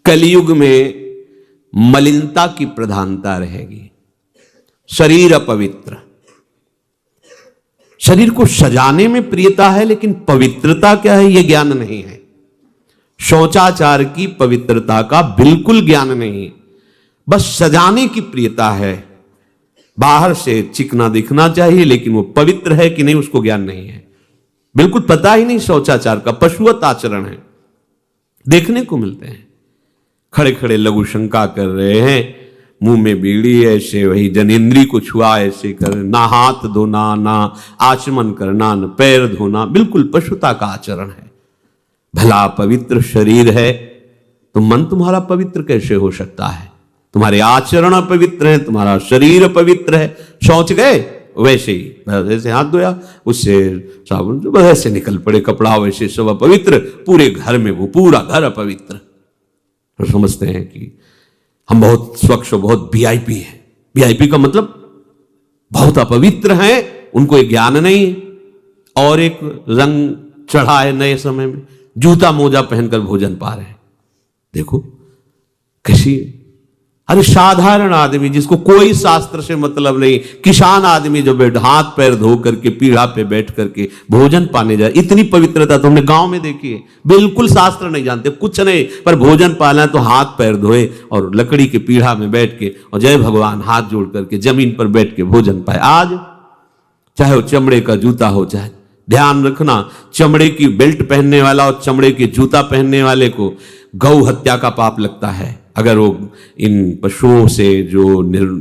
कलयुग में मलिनता की प्रधानता रहेगी, शरीर अपवित्र। शरीर को सजाने में प्रियता है, लेकिन पवित्रता क्या है यह ज्ञान नहीं है। शौचाचार की पवित्रता का बिल्कुल ज्ञान नहीं, बस सजाने की प्रियता है। बाहर से चिकना दिखना चाहिए, लेकिन वो पवित्र है कि नहीं उसको ज्ञान नहीं है, बिल्कुल पता ही नहीं। शौचाचार का पशुवत आचरण है, देखने को मिलते हैं। खड़े खड़े लघु शंका कर रहे हैं, मुंह में बीड़ी ऐसे, वही जनेंद्री को छुआ ऐसे कर, ना हाथ धोना, ना आचमन करना, ना पैर धोना, बिल्कुल पशुता का आचरण है। भला पवित्र शरीर है तो मन तुम्हारा पवित्र कैसे हो सकता है? तुम्हारे आचरण अपवित्र है, तुम्हारा शरीर अपवित्र है। शौच गए वैसे ही, वैसे हाथ धोया, उससे साबुन वैसे निकल पड़े कपड़ा, वैसे सब अपवित्र, पूरे घर में वो पूरा घर अपवित्र। तो समझते हैं कि हम बहुत स्वच्छ, बहुत वीआईपी है। वीआईपी का मतलब बहुत अपवित्र हैं, उनको एक ज्ञान नहीं है। और एक रंग चढ़ा है नए समय में, जूता मोजा पहनकर भोजन पा रहे हैं। देखो कैसी, अरे साधारण आदमी जिसको कोई शास्त्र से मतलब नहीं, किसान आदमी जो बैठ हाथ पैर धो करके पीढ़ा पे बैठ करके भोजन पाने जाए, इतनी पवित्रता तो हमने गांव में देखी है। बिल्कुल शास्त्र नहीं जानते, कुछ नहीं, पर भोजन पाना है तो हाथ पैर धोए और लकड़ी के पीढ़ा में बैठ के और जय भगवान हाथ जोड़ करके जमीन पर बैठ के भोजन पाए। आज चाहे वो चमड़े का जूता हो, चाहे ध्यान रखना, चमड़े की बेल्ट पहनने वाला और चमड़े के जूता पहनने वाले को गौ हत्या का पाप लगता है। अगर वो इन पशुओं से जो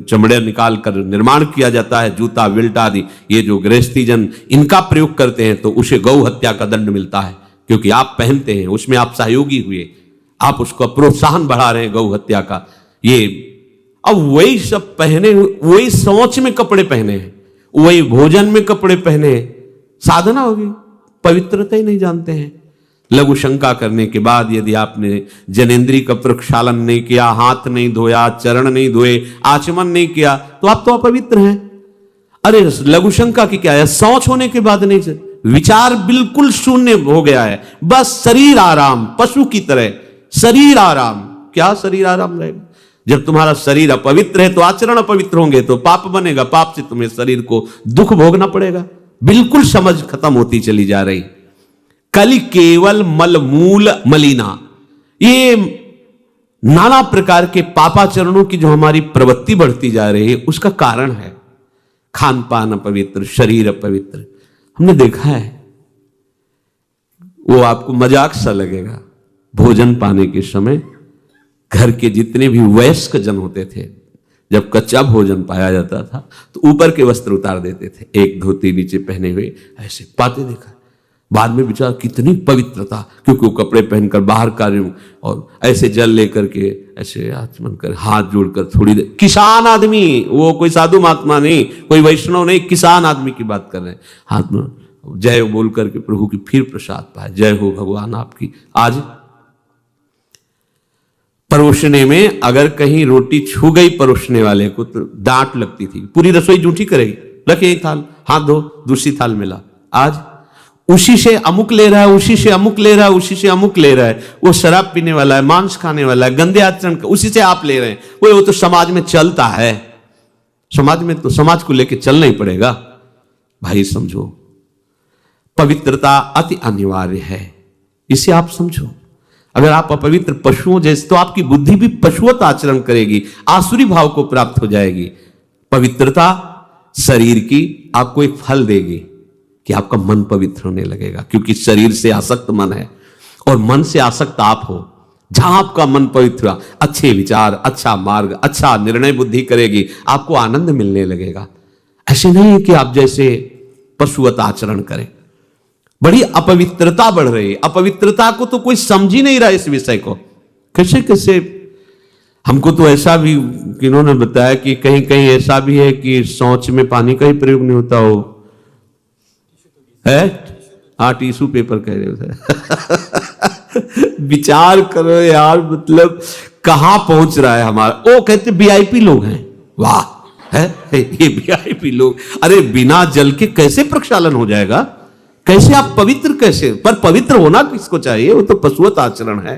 चमड़े निकाल कर निर्माण किया जाता है, जूता बेल्ट आदि, ये जो गृहस्थी जन इनका प्रयोग करते हैं, तो उसे गौ हत्या का दंड मिलता है, क्योंकि आप पहनते हैं, उसमें आप सहयोगी हुए, आप उसका प्रोत्साहन बढ़ा रहे हैं गौ हत्या का। ये अब वही सब पहने, वही सोच में कपड़े पहने हैं, वही भोजन में कपड़े पहने हैं, साधना होगी, पवित्रता ही नहीं जानते हैं। लघु शंका करने के बाद यदि आपने जनेंद्री का प्रक्षालन नहीं किया, हाथ नहीं धोया, चरण नहीं धोए, आचमन नहीं किया, तो आप तो अपवित्र हैं। अरे लघु शंका की क्या है, शौच होने के बाद नहीं, विचार बिल्कुल शून्य हो गया है, बस शरीर आराम, पशु की तरह शरीर आराम। क्या शरीर आराम रहेगा? जब तुम्हारा शरीर अपवित्र है तो आचरण अपवित्र होंगे, तो पाप बनेगा, पाप से तुम्हें शरीर को दुख भोगना पड़ेगा। बिल्कुल समझ खत्म होती चली जा रही। कलि केवल मल मूल मलिना, ये नाना प्रकार के पापाचरणों की जो हमारी प्रवृत्ति बढ़ती जा रही है, उसका कारण है खान पान अपवित्र, शरीर अपवित्र। हमने देखा है, वो आपको मजाक सा लगेगा, भोजन पाने के समय घर के जितने भी वयस्क जन होते थे, जब कच्चा भोजन पाया जाता था तो ऊपर के वस्त्र उतार देते थे, एक धोती नीचे पहने हुए ऐसे पाते देखा। बाद में विचार कितनी पवित्रता, क्योंकि वो कपड़े पहनकर बाहर कार्य और ऐसे जल लेकर के ऐसे आचमन कर हाथ जोड़कर थोड़ी देर, किसान आदमी, वो कोई साधु महात्मा नहीं, कोई वैष्णव नहीं, किसान आदमी की बात कर रहे हैं, हाथ में जय बोल करके प्रभु की फिर प्रसाद पाए, जय हो भगवान आपकी। आज परोसने में अगर कहीं रोटी छू गई परोसने वाले को तो डांट लगती थी, पूरी रसोई जूठी करेगी, रखे एक थाल, हाथ धो, दूसरी थाल मिला। आज उसी से अमुक ले रहा है, उसी से अमुक ले रहा है, उसी से अमुक ले रहा है, वो शराब पीने वाला है, मांस खाने वाला है, गंदे आचरण, उसी से आप ले रहे हैं। वो तो समाज में चलता है, समाज में तो समाज को लेके चलना ही पड़ेगा। भाई समझो, पवित्रता अति अनिवार्य है, इसे आप समझो। अगर आप अपवित्र पशुओं जैसे, तो आपकी बुद्धि भी पशुवत आचरण करेगी, आसुरी भाव को प्राप्त हो जाएगी। पवित्रता शरीर की आपको एक फल देगी कि आपका मन पवित्र होने लगेगा, क्योंकि शरीर से आसक्त मन है और मन से आसक्त आप हो। जहां आपका मन पवित्र, अच्छे विचार, अच्छा मार्ग, अच्छा निर्णय बुद्धि करेगी, आपको आनंद मिलने लगेगा। ऐसे नहीं है कि आप जैसे पशुवत आचरण करें। बड़ी अपवित्रता बढ़ रही है, अपवित्रता को तो कोई समझ ही नहीं रहा इस विषय को। कैसे कैसे, हमको तो ऐसा भी किन्होंने बताया कि कहीं कहीं ऐसा भी है कि शौच में पानी का ही प्रयोग नहीं होता हो है। हाँ, टिश्यू पेपर कह रहे हो। विचार करो यार, मतलब कहां पहुंच रहा है हमारा। वो कहते वीआईपी लोग हैं, वाह है ये वीआईपी लोग। अरे बिना जल के कैसे प्रक्षालन हो जाएगा? कैसे आप पवित्र, कैसे? पर पवित्र होना किसको चाहिए? वो तो पशुवत आचरण है।